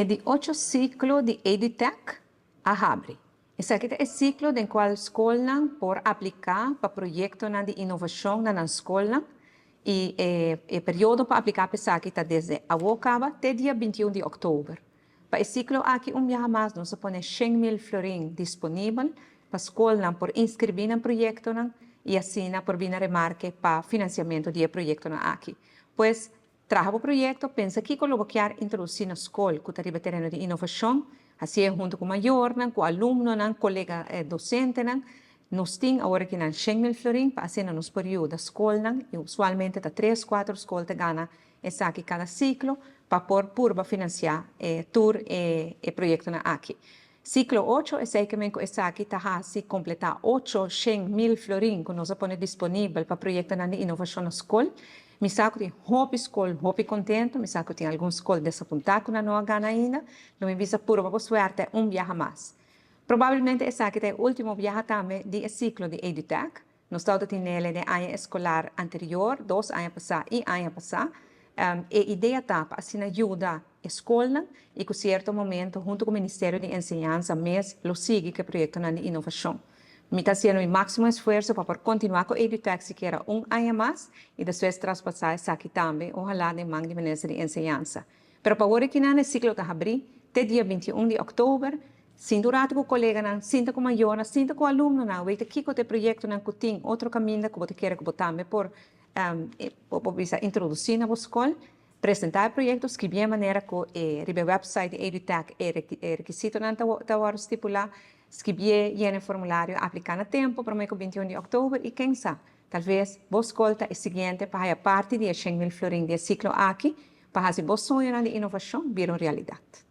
de 8 ciclo de EduTech a abre. Esse aqui é o ciclo no qual a escola por aplicar para projetos de inovação na escola e o período para aplicar para aqui está desde acaba até dia 21 de outubro. Para o ciclo aqui dia mais nós põe 100.000 florins disponível para a escola por inscrever no projeto e assim por vir remarque para financiamento do projeto aqui. Pois trabalho o projeto, pensa que colocar introduzir na escola que está terreno de inovação, assim junto com o maior, com o aluno, colega docente, nós temos agora que 100.000 florins para assim nos período da escola, e usualmente está 3, 4 escolas que ganham essa aqui cada ciclo para por financiar tour e projeto aqui. Ciclo 8 é que essa aqui está se completar 800.000 florins que nós põe disponível para projetos de inovação na escola. Me saco de hop escola, hop contento, me saco de alguma escola desapontada que não ganha ainda, não me visa puro para suerte viaje mais. Provavelmente essa aqui é o último viaje também do ciclo de EduTech. Nós estamos tendo ele de ano escolar anterior, 2 anos passados e ano passado. A ideia está para assim ajudar a escola e que, certo momento, junto com o Ministério de Enseñanza, mês, lo sigue que projeto de inovação. Me está fazendo o máximo esforço para continuar com o EduTech siquiera ano mais e depois traspassar isso aqui também, ojalá de mão do Ministério de Enseñanza. Pero para agora que o ciclo está abrindo, até dia 21 de outubro, sinto rato com o colega, sinto com o maior, sinto com o aluno, veja que o projeto que tem outro caminho que você quer que você também por introduzir na escola, apresentar o projeto, escrever de maneira que o website de EduTech é requisito não estipular, escrever o formulário, aplicar no tempo para o 21 de outubro e quem sabe, talvez a escola é seguinte para a parte de 100.000 florins de ciclo aqui, para fazer o sonho de inovação vir realidade.